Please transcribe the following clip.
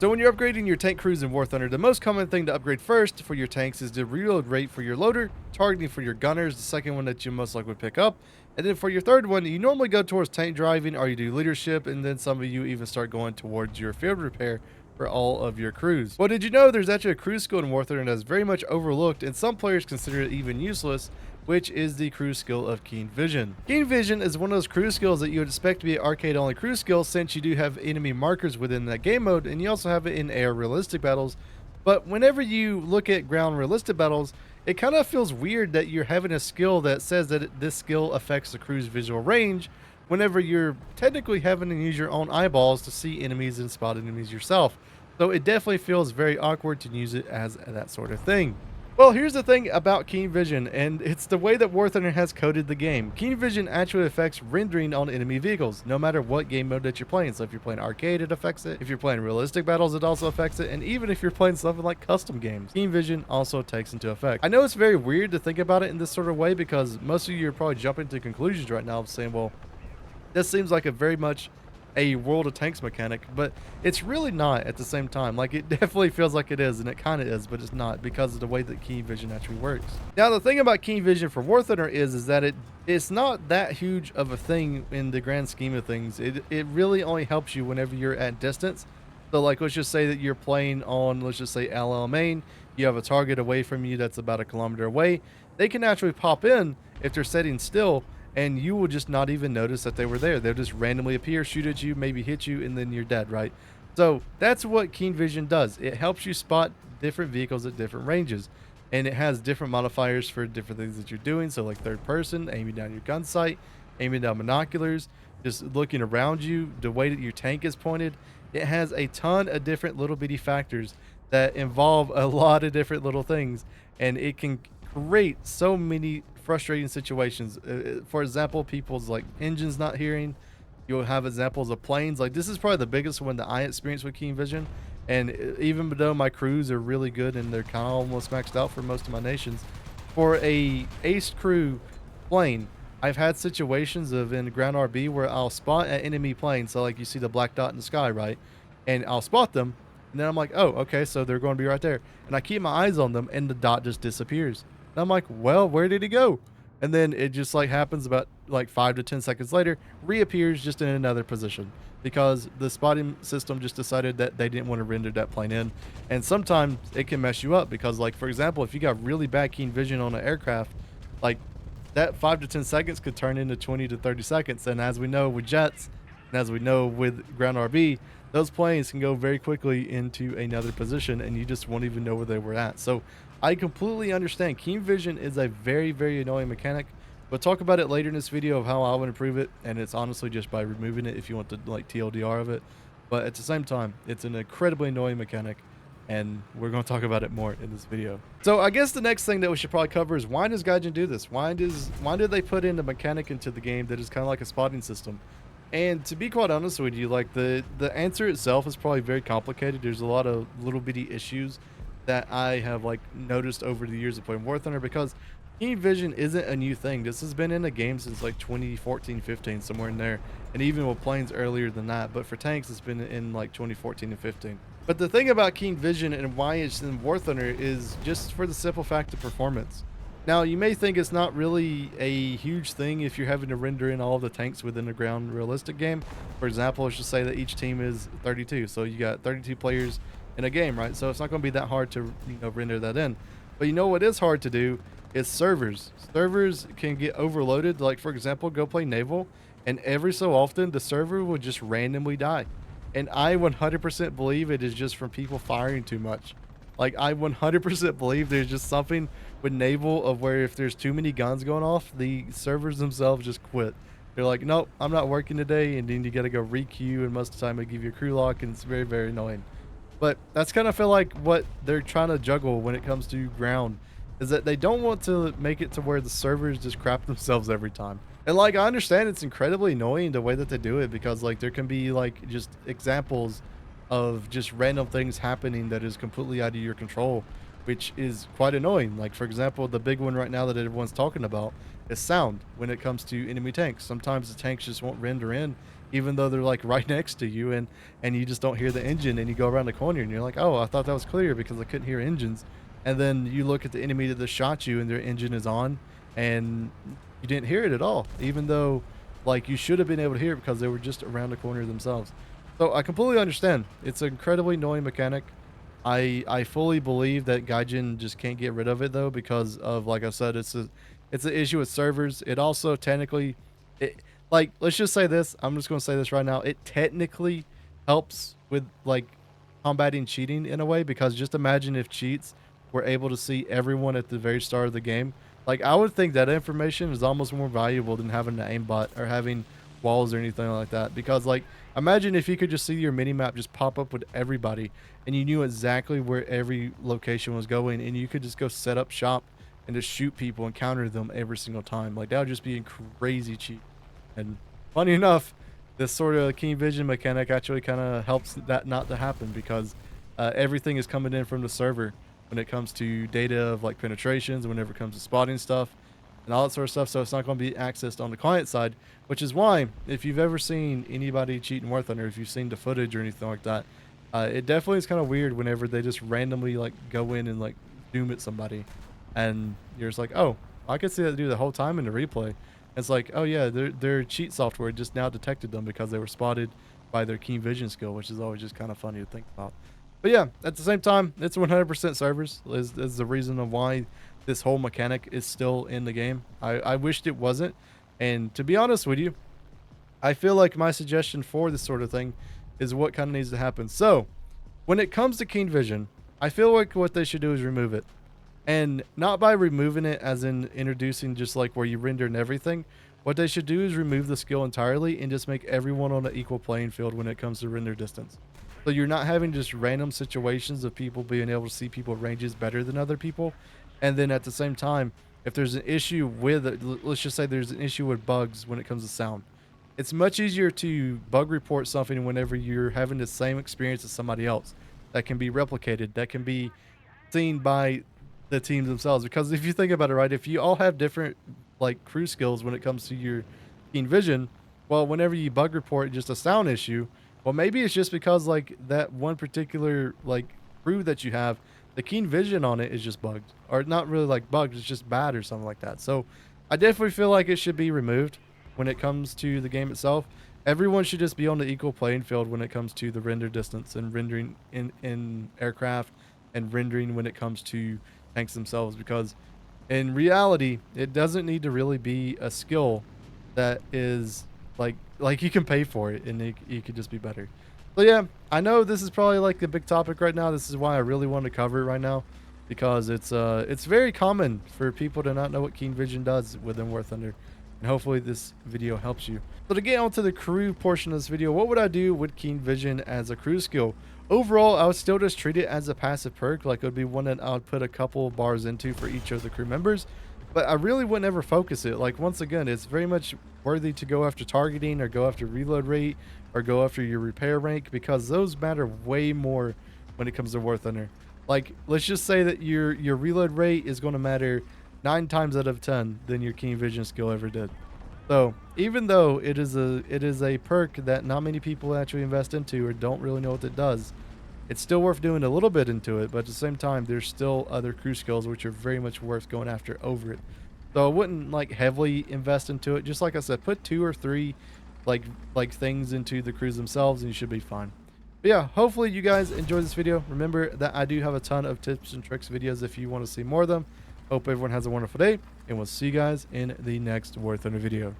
So when you're upgrading your tank crews in Warthunder, the most common thing to upgrade first for your tanks is the reload rate for your loader, targeting for your gunners, the second one that you most likely would pick up, and then for your third one, you normally go towards tank driving or you do leadership, and then some of you even start going towards your field repair for all of your crews. Well, did you know there's actually a crew skill in Warthunder that's very much overlooked, and some players consider it even useless, which is the crew skill of Keen Vision. Keen Vision is one of those crew skills that you would expect to be an arcade-only crew skill, since you do have enemy markers within that game mode, and you also have it in air realistic battles. But whenever you look at ground realistic battles, it kind of feels weird that you're having a skill that says that this skill affects the crew's visual range, whenever you're technically having to use your own eyeballs to see enemies and spot enemies yourself. So it definitely feels very awkward to use it as that sort of thing. Well, here's the thing about Keen Vision, and it's the way that War Thunder has coded the game. Keen Vision actually affects rendering on enemy vehicles, no matter what game mode that you're playing. So if you're playing arcade, it affects it. If you're playing realistic battles, it also affects it. And even if you're playing something like custom games, Keen Vision also takes into effect. I know it's very weird to think about it in this sort of way, because most of you are probably jumping to conclusions right now of saying, well, this seems like a very much a World of Tanks mechanic, but it's really not at the same time. Like, it definitely feels like it is, and it kind of is, but it's not, because of the way that Keen Vision actually works. Now, the thing about Keen Vision for War Thunder is that it's not that huge of a thing in the grand scheme of things. It really only helps you whenever you're at distance. So, like, let's just say that you're playing on, let's just say LL Main, you have a target away from you that's about a kilometer away. They can actually pop in if they're sitting still, and you will just not even notice that they were there. They'll just randomly appear, shoot at you, maybe hit you, and then you're dead, right? So that's what Keen Vision does. It helps you spot different vehicles at different ranges, and it has different modifiers for different things that you're doing. So like third person, aiming down your gun sight, aiming down binoculars, just looking around you, the way that your tank is pointed. It has a ton of different little bitty factors that involve a lot of different little things, and it can create so many frustrating situations. For example, people's like engines not hearing. You'll have examples of planes. Like, this is probably the biggest one that I experienced with Keen Vision, and even though my crews are really good and they're kind of almost maxed out for most of my nations, for a ace crew plane, I've had situations of in ground RB where I'll spot an enemy plane. So like, you see the black dot in the sky, right? And I'll spot them, and then I'm like, oh, okay, so they're going to be right there, and I keep my eyes on them, and the dot just disappears. And I'm like, well, where did he go? And then it just like happens about like 5 to 10 seconds later, reappears just in another position, because the spotting system just decided that they didn't want to render that plane in. And sometimes it can mess you up, because like, for example, if you got really bad Keen Vision on an aircraft, like that 5 to 10 seconds could turn into 20 to 30 seconds. And as we know with jets, and as we know with ground RB, those planes can go very quickly into another position, and you just won't even know where they were at. So I completely understand. Keen Vision is a very, very annoying mechanic. But talk about it later in this video of how I would improve it, and it's honestly just by removing it if you want to like TLDR of it. But at the same time, it's an incredibly annoying mechanic, and we're going to talk about it more in this video. So I guess the next thing that we should probably cover is, why does Gaijin do this? Why did they put in a mechanic into the game that is kind of like a spotting system? And to be quite honest with you, like the answer itself is probably very complicated. There's a lot of little bitty issues that I have like noticed over the years of playing War Thunder, because Keen Vision isn't a new thing. This has been in the game since like 2014, 15, somewhere in there, and even with planes earlier than that. But for tanks, it's been in like 2014 and 15. But the thing about Keen Vision and why it's in War Thunder is just for the simple fact of performance. Now, you may think it's not really a huge thing if you're having to render in all of the tanks within a ground realistic game. For example, let's just say that each team is 32, so you got 32 players in a game, right? So it's not going to be that hard to render that in. But you know what is hard to do is servers. Servers can get overloaded. Like, for example, go play naval, and every so often the server will just randomly die, and I 100% believe it is just from people firing too much. Like, I 100% believe there's just something with naval of where if there's too many guns going off, the servers themselves just quit. They're like, nope, I'm not working today, and then you got to go re-queue, and most of the time they give you a crew lock, and it's very, very annoying. But that's kind of feel like what they're trying to juggle when it comes to ground, is that they don't want to make it to where the servers just crap themselves every time. And like, I understand it's incredibly annoying the way that they do it, because like there can be like just examples of just random things happening that is completely out of your control, which is quite annoying. Like, for example, the big one right now that everyone's talking about is sound when it comes to enemy tanks. Sometimes the tanks just won't render in, even though they're like right next to you, and you just don't hear the engine, and you go around the corner and you're like, oh, I thought that was clear because I couldn't hear engines. And then you look at the enemy that just shot you and their engine is on, and you didn't hear it at all, even though like you should have been able to hear it because they were just around the corner themselves. So I completely understand. It's an incredibly annoying mechanic. I fully believe that Gaijin just can't get rid of it though, because of, like I said, it's an issue with servers. It also technically, it, like, let's just say this. I'm just gonna say this right now. It technically helps with like combating cheating in a way, because just imagine if cheats were able to see everyone at the very start of the game. Like, I would think that information is almost more valuable than having an aimbot or having walls or anything like that. Because like, imagine if you could just see your mini map just pop up with everybody, and you knew exactly where every location was going, and you could just go set up shop and just shoot people and counter them every single time. Like, that would just be a crazy cheat. And funny enough, this sort of keen vision mechanic actually kind of helps that not to happen, because everything is coming in from the server when it comes to data of like penetrations, whenever it comes to spotting stuff and all that sort of stuff. So it's not going to be accessed on the client side, which is why if you've ever seen anybody cheat in Warthunder, if you've seen the footage or anything like that, it definitely is kind of weird whenever they just randomly like go in and like zoom at somebody, and you're just like, oh, I could see that do the whole time in the replay. It's like, oh yeah, their cheat software just now detected them because they were spotted by their keen vision skill, which is always just kind of funny to think about. But yeah, at the same time, it's 100% servers is the reason of why this whole mechanic is still in the game. I wished it wasn't, and to be honest with you, I feel like my suggestion for this sort of thing is what kind of needs to happen. So when it comes to keen vision, I feel like what they should do is remove it. And not by removing it as in introducing just like where you render and everything. What they should do is remove the skill entirely and just make everyone on an equal playing field when it comes to render distance. So you're not having just random situations of people being able to see people ranges better than other people. And then at the same time, if there's an issue with it, let's just say there's an issue with bugs when it comes to sound. It's much easier to bug report something whenever you're having the same experience as somebody else that can be replicated, that can be seen by the teams themselves. Because if you think about it, right, if you all have different like crew skills when it comes to your keen vision, well, whenever you bug report just a sound issue, well, maybe it's just because like that one particular like crew that you have, the keen vision on it is just bugged, or not really like bugged, it's just bad or something like that. So I definitely feel like it should be removed when it comes to the game itself. Everyone should just be on the equal playing field when it comes to the render distance and rendering in aircraft, and rendering when it comes to tanks themselves, because in reality it doesn't need to really be a skill that is like you can pay for it, and you could just be better. So yeah, I know this is probably like the big topic right now. This is why I really want to cover it right now, because it's very common for people to not know what keen vision does within War Thunder, and hopefully this video helps you. So to get onto the crew portion of this video, what would I do with keen vision as a crew skill? Overall, I would still just treat it as a passive perk, like it would be one that I would put a couple bars into for each of the crew members, but I really would never focus it. Like, once again, it's very much worthy to go after targeting, or go after reload rate, or go after your repair rank, because those matter way more when it comes to War Thunder. Like, let's just say that your reload rate is going to matter 9 times out of 10 than your keen vision skill ever did. So even though it is a perk that not many people actually invest into or don't really know what it does, it's still worth doing a little bit into it. But at the same time, there's still other crew skills which are very much worth going after over it. So I wouldn't like heavily invest into it. Just like I said, put 2 or 3 like things into the crews themselves, and you should be fine. But yeah, hopefully you guys enjoyed this video. Remember that I do have a ton of tips and tricks videos if you want to see more of them. Hope everyone has a wonderful day, and we'll see you guys in the next War Thunder video.